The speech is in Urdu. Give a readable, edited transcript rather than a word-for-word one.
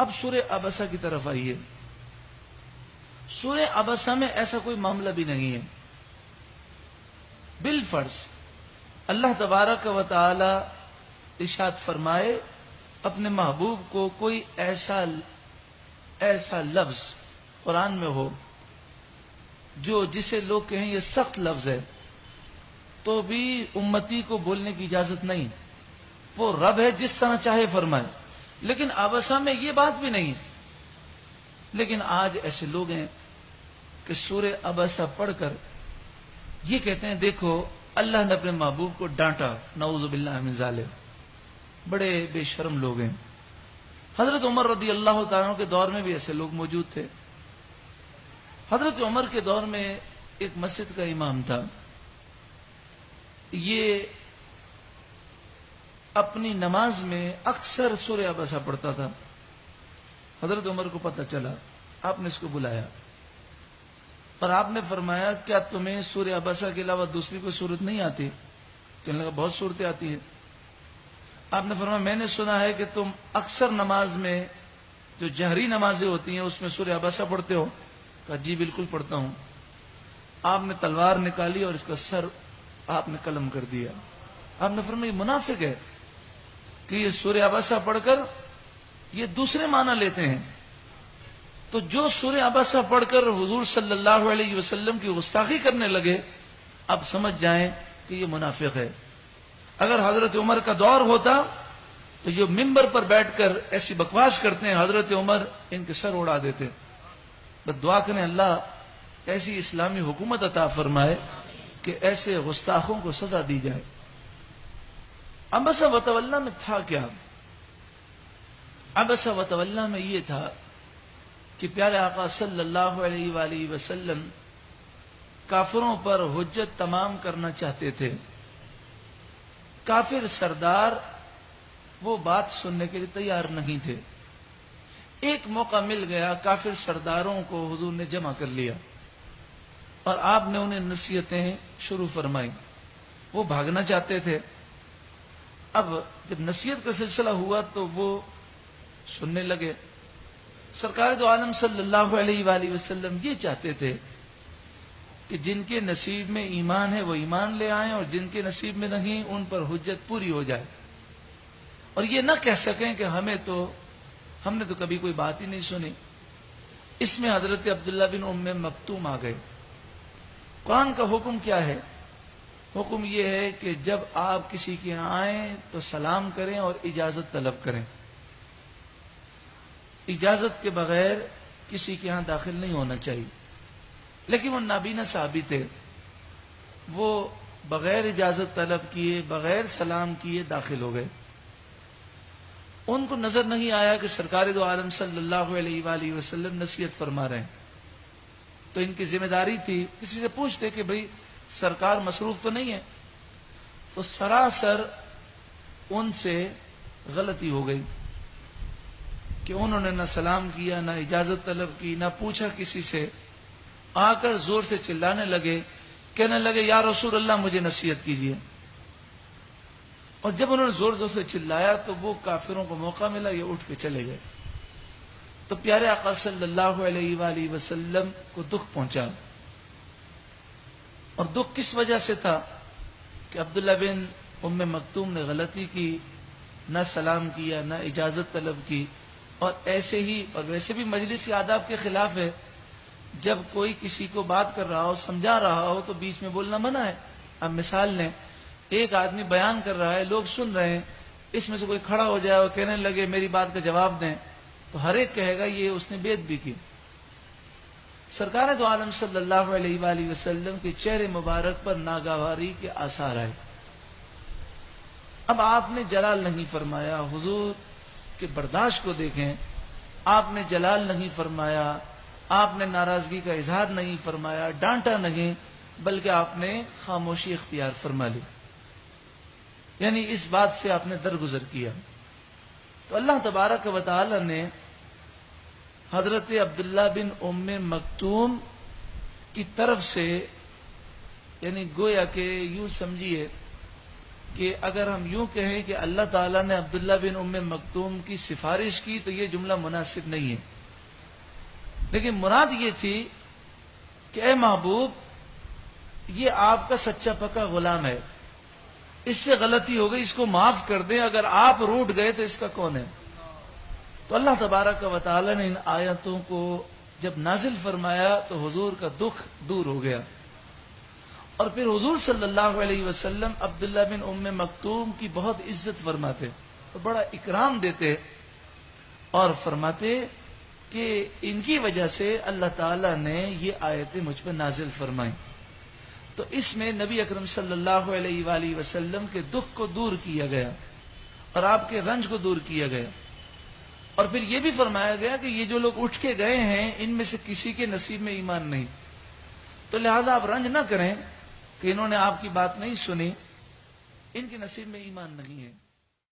اب سورہ عبسہ کی طرف آئیے. سورہ عبسہ میں ایسا کوئی معاملہ بھی نہیں ہے. بالفرض اللہ تبارک و تعالی ارشاد فرمائے اپنے محبوب کو کوئی ایسا لفظ قرآن میں ہو جسے لوگ کہیں یہ سخت لفظ ہے، تو بھی امتی کو بولنے کی اجازت نہیں. وہ رب ہے، جس طرح چاہے فرمائے. لیکن عبسہ میں یہ بات بھی نہیں ہے. لیکن آج ایسے لوگ ہیں کہ سورہ عبسہ پڑھ کر یہ کہتے ہیں دیکھو اللہ نے اپنے محبوب کو ڈانٹا. نعوذ باللہ من ذالک. بڑے بے شرم لوگ ہیں. حضرت عمر رضی اللہ تعالیٰ کے دور میں بھی ایسے لوگ موجود تھے. حضرت عمر کے دور میں ایک مسجد کا امام تھا. یہ اپنی نماز میں اکثر سورہ عبسہ پڑھتا تھا. حضرت عمر کو پتہ چلا، آپ نے اس کو بلایا اور آپ نے فرمایا کیا تمہیں سورہ عبسہ کے علاوہ دوسری کوئی صورت نہیں آتی؟ کہنے لگا بہت صورتیں آتی ہیں. آپ نے فرمایا میں نے سنا ہے کہ تم اکثر نماز میں جو جہری نمازیں ہوتی ہیں اس میں سورہ عبسہ پڑھتے ہو. کہا جی بالکل پڑھتا ہوں. آپ نے تلوار نکالی اور اس کا سر آپ نے قلم کر دیا. آپ نے فرمایا یہ منافق ہے کہ یہ سورہ عبسہ پڑھ کر یہ دوسرے معنی لیتے ہیں. تو جو سورہ عبسہ پڑھ کر حضور صلی اللہ علیہ وسلم کی گستاخی کرنے لگے، اب سمجھ جائیں کہ یہ منافق ہے. اگر حضرت عمر کا دور ہوتا تو یہ ممبر پر بیٹھ کر ایسی بکواس کرتے ہیں، حضرت عمر ان کے سر اڑا دیتے. بس دعا کریں اللہ ایسی اسلامی حکومت عطا فرمائے کہ ایسے گستاخوں کو سزا دی جائے. عبسہ وتولی میں تھا کیا؟ عبسہ وتولی میں یہ تھا کہ پیارے آقا صلی اللہ علیہ وآلہ وسلم کافروں پر حجت تمام کرنا چاہتے تھے. کافر سردار وہ بات سننے کے لیے تیار نہیں تھے. ایک موقع مل گیا، کافر سرداروں کو حضور نے جمع کر لیا اور آپ نے انہیں نصیحتیں شروع فرمائی. وہ بھاگنا چاہتے تھے. اب جب نصیحت کا سلسلہ ہوا تو وہ سننے لگے. سرکار دو عالم صلی اللہ علیہ وآلہ وسلم یہ چاہتے تھے کہ جن کے نصیب میں ایمان ہے وہ ایمان لے آئیں اور جن کے نصیب میں نہیں ان پر حجت پوری ہو جائے. اور یہ نہ کہہ سکیں کہ ہم نے تو کبھی کوئی بات ہی نہیں سنی. اس میں حضرت عبداللہ بن ام مکتوم آ گئے. قرآن کا حکم کیا ہے؟ حکم یہ ہے کہ جب آپ کسی کے یہاں آئیں تو سلام کریں اور اجازت طلب کریں. اجازت کے بغیر کسی کے یہاں داخل نہیں ہونا چاہیے. لیکن وہ نابینا صحابی تھے، وہ بغیر اجازت طلب کیے، بغیر سلام کیے داخل ہو گئے. ان کو نظر نہیں آیا کہ سرکار دو عالم صلی اللہ علیہ وآلہ وسلم نصیحت فرما رہے ہیں. تو ان کی ذمہ داری تھی کسی سے پوچھتے کہ بھئی سرکار مصروف تو نہیں ہے. تو سراسر ان سے غلطی ہو گئی کہ انہوں نے نہ سلام کیا، نہ اجازت طلب کی، نہ پوچھا کسی سے. آ کر زور سے چلانے لگے، کہنے لگے یا رسول اللہ مجھے نصیحت کیجیے. اور جب انہوں نے زور زور سے چلایا تو وہ کافروں کو موقع ملا، یہ اٹھ کے چلے گئے. تو پیارے آقا صلی اللہ علیہ وآلہ وسلم کو دکھ پہنچا. اور دکھ کس وجہ سے تھا کہ عبداللہ بن ام مکتوم نے غلطی کی، نہ سلام کیا، نہ اجازت طلب کی. اور ایسے ہی اور ویسے بھی مجلس کے آداب کے خلاف ہے، جب کوئی کسی کو بات کر رہا ہو، سمجھا رہا ہو تو بیچ میں بولنا منع ہے. اب مثال لیں، ایک آدمی بیان کر رہا ہے، لوگ سن رہے ہیں، اس میں سے کوئی کھڑا ہو جائے اور کہنے لگے میری بات کا جواب دیں، تو ہر ایک کہے گا یہ اس نے بیعت بھی کی. سرکار دو عالم صلی اللہ علیہ وآلہ وسلم کے چہرے مبارک پر ناگواری کے آثار آئے. اب آپ نے جلال نہیں فرمایا، حضور کے برداشت کو دیکھیں. آپ نے جلال نہیں فرمایا، آپ نے ناراضگی کا اظہار نہیں فرمایا، ڈانٹا نہیں، بلکہ آپ نے خاموشی اختیار فرما لی. یعنی اس بات سے آپ نے درگزر کیا. تو اللہ تبارک و تعالی نے حضرت عبداللہ بن ام مکتوم کی طرف سے، یعنی گویا کہ یوں سمجھیے کہ اگر ہم یوں کہیں کہ اللہ تعالیٰ نے عبداللہ بن ام مکتوم کی سفارش کی تو یہ جملہ مناسب نہیں ہے، لیکن مراد یہ تھی کہ اے محبوب یہ آپ کا سچا پکا غلام ہے، اس سے غلطی ہو گئی، اس کو معاف کر دیں، اگر آپ روٹ گئے تو اس کا کون ہے؟ تو اللہ تبارک و تعالی نے ان آیتوں کو جب نازل فرمایا تو حضور کا دکھ دور ہو گیا، اور پھر حضور صلی اللہ علیہ وسلم عبداللہ بن ام مکتوم کی بہت عزت فرماتے اور بڑا اکرام دیتے، اور فرماتے کہ ان کی وجہ سے اللہ تعالی نے یہ آیتیں مجھ پر نازل فرمائیں۔ تو اس میں نبی اکرم صلی اللہ علیہ وآلہ وسلم کے دکھ کو دور کیا گیا اور آپ کے رنج کو دور کیا گیا، اور پھر یہ بھی فرمایا گیا کہ یہ جو لوگ اٹھ کے گئے ہیں ان میں سے کسی کے نصیب میں ایمان نہیں، تو لہذا آپ رنج نہ کریں کہ انہوں نے آپ کی بات نہیں سنی، ان کے نصیب میں ایمان نہیں ہے۔